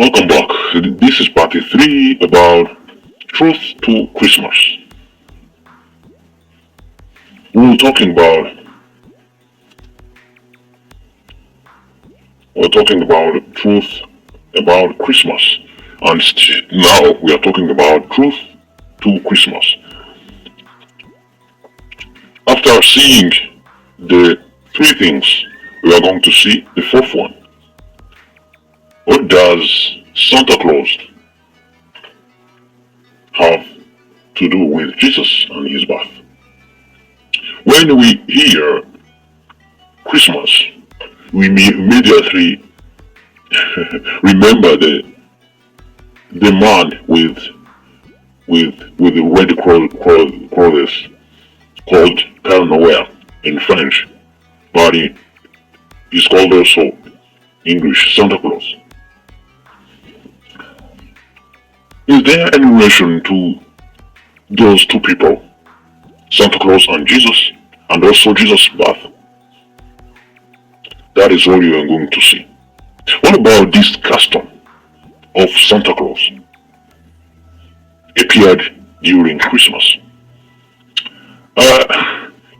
Welcome back. This is part 3 about Truth to Christmas. We were talking about truth about Christmas, and now we are talking about truth to Christmas. After seeing the three things, we are going to see the fourth one. What does Santa Claus have to do with Jesus and his birth? When we hear Christmas, we immediately remember the man with the red clothes called Père Noël in French, but he's called also English Santa Claus. Is there any relation to those two people, Santa Claus and Jesus, and also Jesus' birth? That is all you are going to see. What about this custom of Santa Claus appeared during Christmas?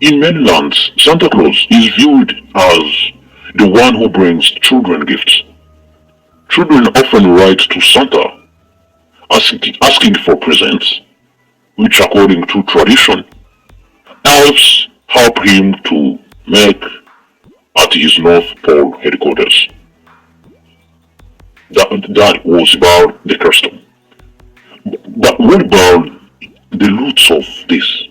In many lands, Santa Claus is viewed as the one who brings children gifts. Children often write to Santa asking for presents, which according to tradition, elves help him to make at his North Pole headquarters. That was about the custom. But what about the roots of this?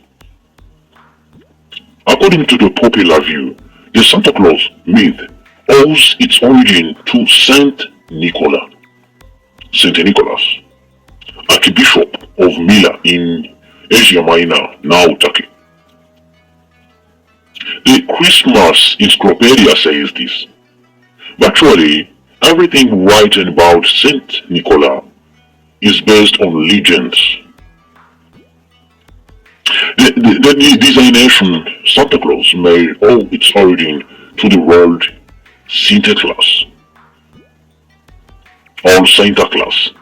According to the popular view, the Santa Claus myth owes its origin to Saint Nicholas, Archbishop of Mila in Asia Minor, now Turkey. The Christmas Encyclopedia says this. Virtually everything written about Saint Nicholas is based on legends. The designation Santa Claus may owe its origin to the word Sinterklaas or Santa Claus,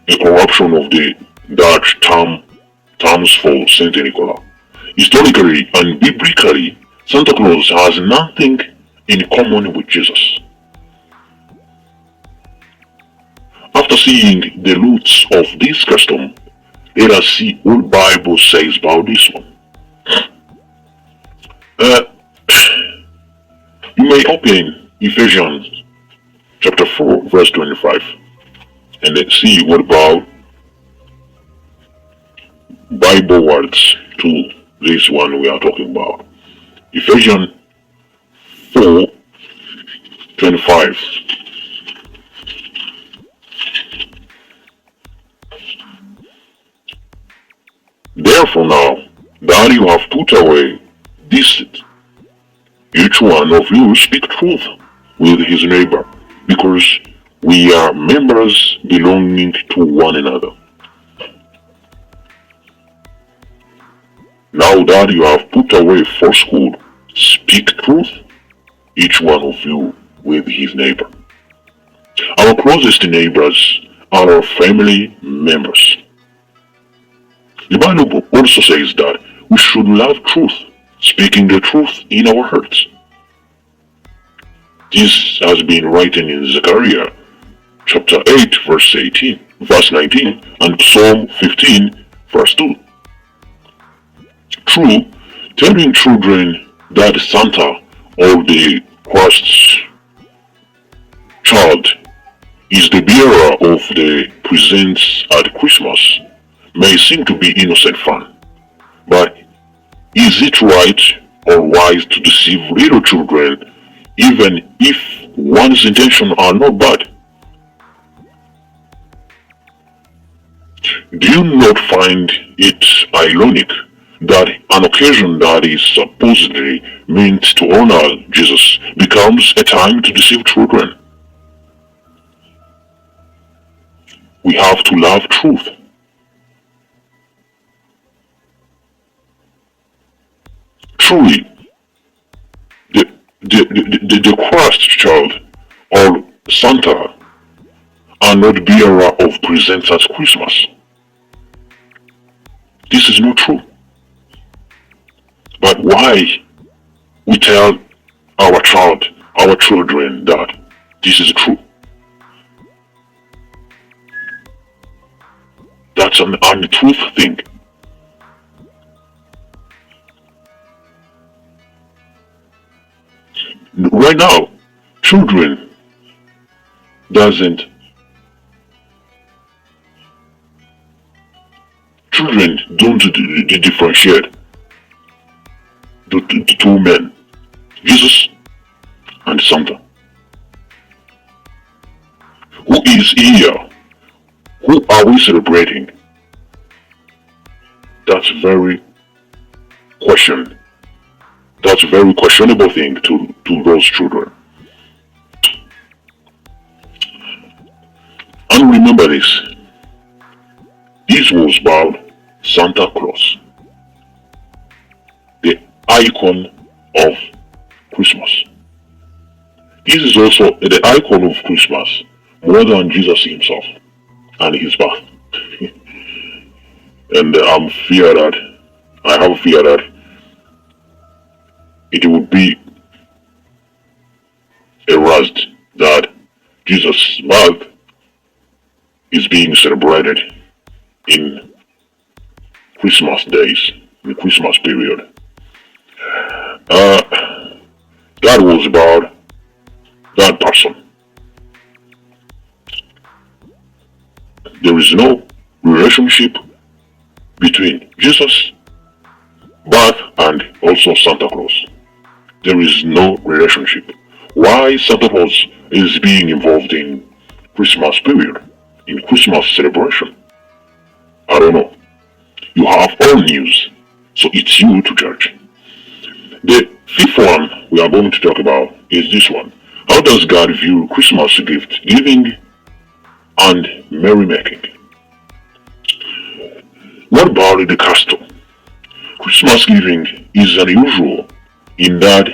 a corruption of the Dutch terms for Saint Nicholas. Historically and biblically, Santa Claus has nothing in common with Jesus. After seeing the roots of this custom, let us see what Bible says about this one. You may open Ephesians chapter 4 verse 25 and let's see what about Bible words to this one we are talking about. Ephesians 4:25. Therefore now that you have put away deceit, each one of you speak truth with his neighbor, because we are members belonging to one another. Now that you have put away falsehood, speak truth, each one of you with his neighbor. Our closest neighbors are our family members. The Bible also says that we should love truth, speaking the truth in our hearts. This has been written in Zechariah chapter 8 verse 19 and Psalm 15 verse 2. True, telling children that Santa or the Christ's child is the bearer of the presents at Christmas may seem to be innocent fun, but is it right or wise to deceive little children even if one's intentions are not bad? Do you not find it ironic that an occasion that is supposedly meant to honor Jesus becomes a time to deceive children? We have to love truth. Truly, the Christ child or Santa are not bearer of presents at Christmas. This is not true. But why we tell our children that this is true? That's an untruth thing. Right now, children doesn't children don't differentiate the two men, Jesus and Santa. Who is here? Who are we celebrating? That's very question. That's a very questionable thing to those children. And remember this. This was about Santa Claus, the icon of Christmas. This is also the icon of Christmas more than Jesus himself and his birth. And I have a fear that it would be erased that Jesus' birth is being celebrated in Christmas days, the Christmas period. That was about that person. There is no relationship between Jesus' birth and also Santa Claus. There is no relationship. Why Santa Claus is being involved in Christmas period, in Christmas celebration? I don't know. You have all news, so it's you to judge. The fifth one we are going to talk about is this one. How does God view Christmas gift giving and merrymaking? What about the custom? Christmas giving is unusual in that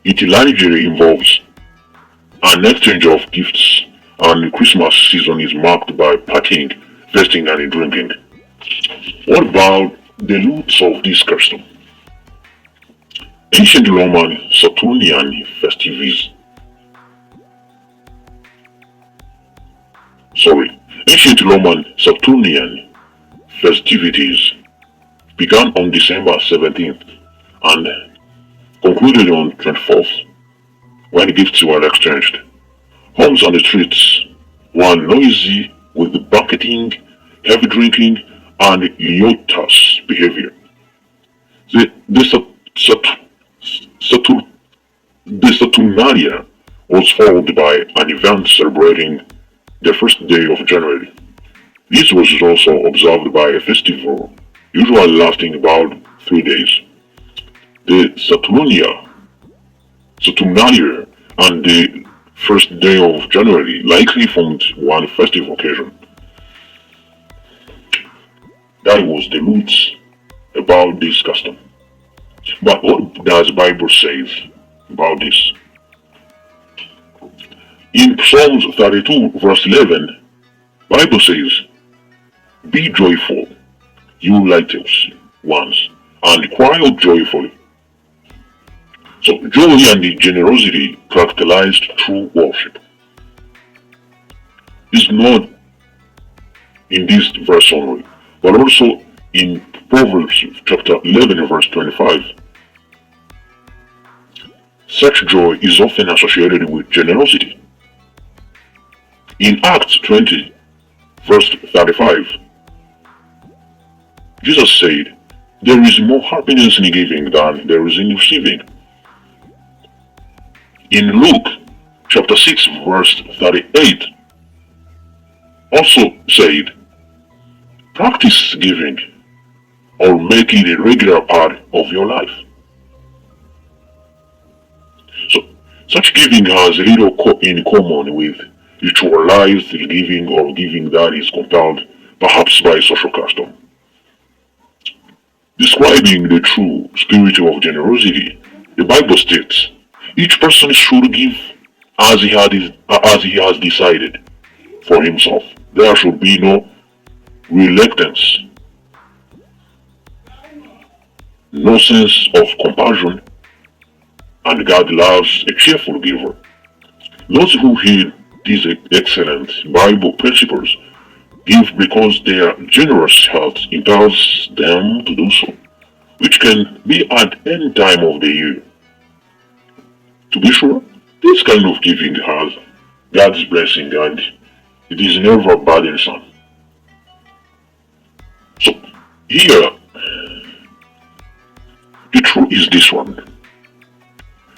it largely involves an exchange of gifts, and the Christmas season is marked by partying, feasting, and drinking. What about the roots of this custom? Ancient Roman Saturnian festivities. Ancient Roman Saturnian festivities began on December 17th and concluded on 24th, when gifts were exchanged. Homes on the streets were noisy with banqueting, heavy drinking, and riotous behavior. The Saturnalia was followed by an event celebrating the first day of January. This was also observed by a festival, usually lasting about 3 days. The Saturnalia and the first day of January likely formed one festive occasion. That was the roots about this custom. But what does the Bible say about this? In Psalms 32 verse 11, Bible says, "Be joyful, you righteous ones, and cry out joyfully." So joy and generosity characterized true worship is not in this verse only, but also in Proverbs chapter 11 verse 25. Such joy is often associated with generosity. In Acts 20 verse 35, Jesus said, "There is more happiness in giving than there is in receiving." In Luke chapter 6 verse 38 also said, "Practice giving or make it a regular part of your life." So such giving has little in common with ritualized giving or giving that is compelled perhaps by social custom. Describing the true spirit of generosity, the Bible states, "Each person should give as he has decided, for himself. There should be no reluctance, no sense of compassion, and God loves a cheerful giver. Those who heed these excellent Bible principles give because their generous heart impels them to do so, which can be at any time of the year. To be sure, this kind of giving has God's blessing and it is never burdensome. So, here, the truth is this one.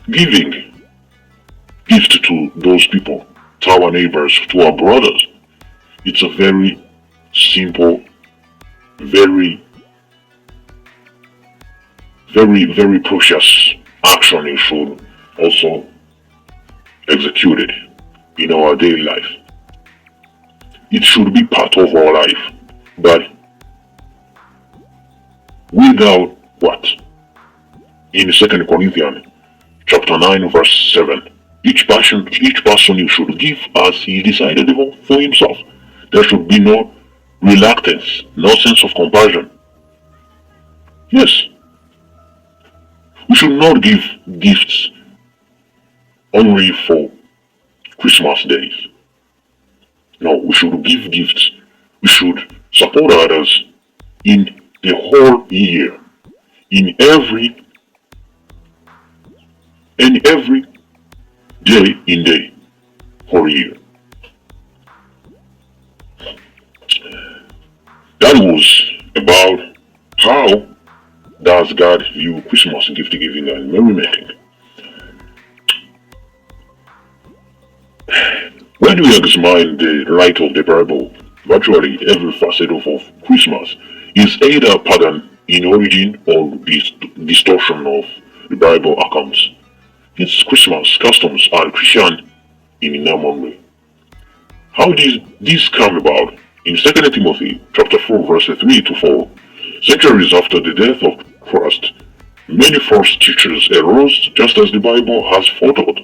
Giving gift to those people, to our neighbors, to our brothers, it's a very simple, very precious action you should also execute it in our daily life. It should be part of our life, but without what? In 2 Corinthians chapter 9 verse 7, each person you should give as he decided for himself. There should be no reluctance, no sense of compassion. Yes, we should not give gifts only for Christmas days. No, we should give gifts. We should support others in the whole year, in every day whole year. That was about how does God view Christmas gift giving and merrymaking. When we examine the light of the Bible, virtually every facet of Christmas is either pagan in origin or distortion of the Bible accounts. Its Christmas customs are Christian in name only. How did this come about? In 2 Timothy chapter 4 verse 3 to 4, centuries after the death of Christ, many false teachers arose just as the Bible has foretold.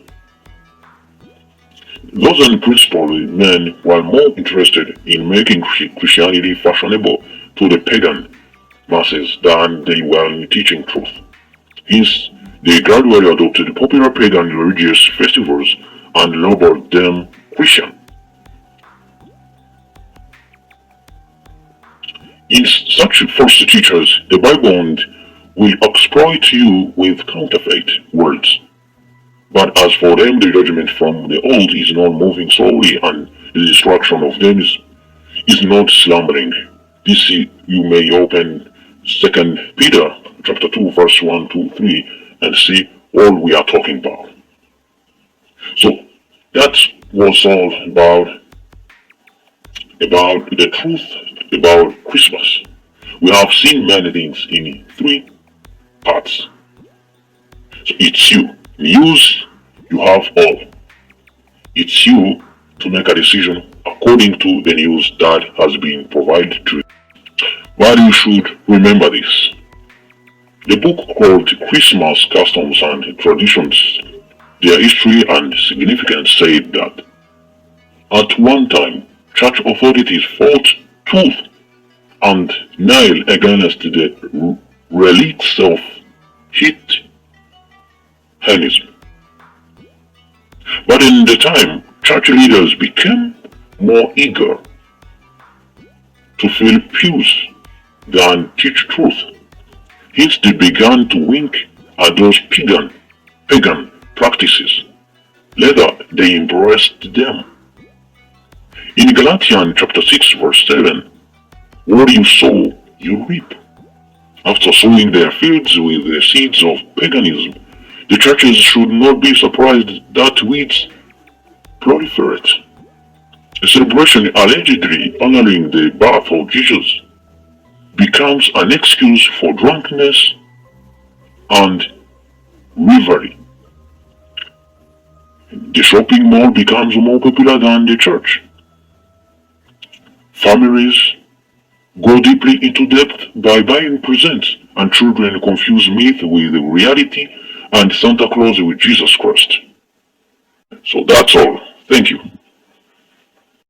Those unprincipled men were more interested in making Christianity fashionable to the pagan masses than they were in teaching truth. Hence, they gradually adopted popular pagan religious festivals and labeled them Christian. In such false teachers, the Bible will exploit you with counterfeit words. But as for them, the judgment from the old is not moving slowly, and the destruction of them is not slumbering. This you may open 2 Peter chapter 2 verse 1 to 3 and see all we are talking about. So that was all about the truth about Christmas. We have seen many things in 3 parts. So it's you. News, you have all. It's you to make a decision according to the news that has been provided to you. But you should remember this. The book called Christmas Customs and Traditions, their history and significance said that at one time, church authorities fought tooth and nail against the relics of heathenism. But in the time, church leaders became more eager to fill pews than teach truth. Hence they began to wink at those pagan practices. Later they embraced them. In Galatians chapter 6 verse 7, what you sow, you reap. After sowing their fields with the seeds of paganism, the churches should not be surprised that weeds proliferate. A celebration allegedly honoring the birth of Jesus becomes an excuse for drunkenness and revelry. The shopping mall becomes more popular than the church. Families go deeply into debt by buying presents, and children confuse myth with reality and Santa Claus with Jesus Christ. So that's all. Thank you.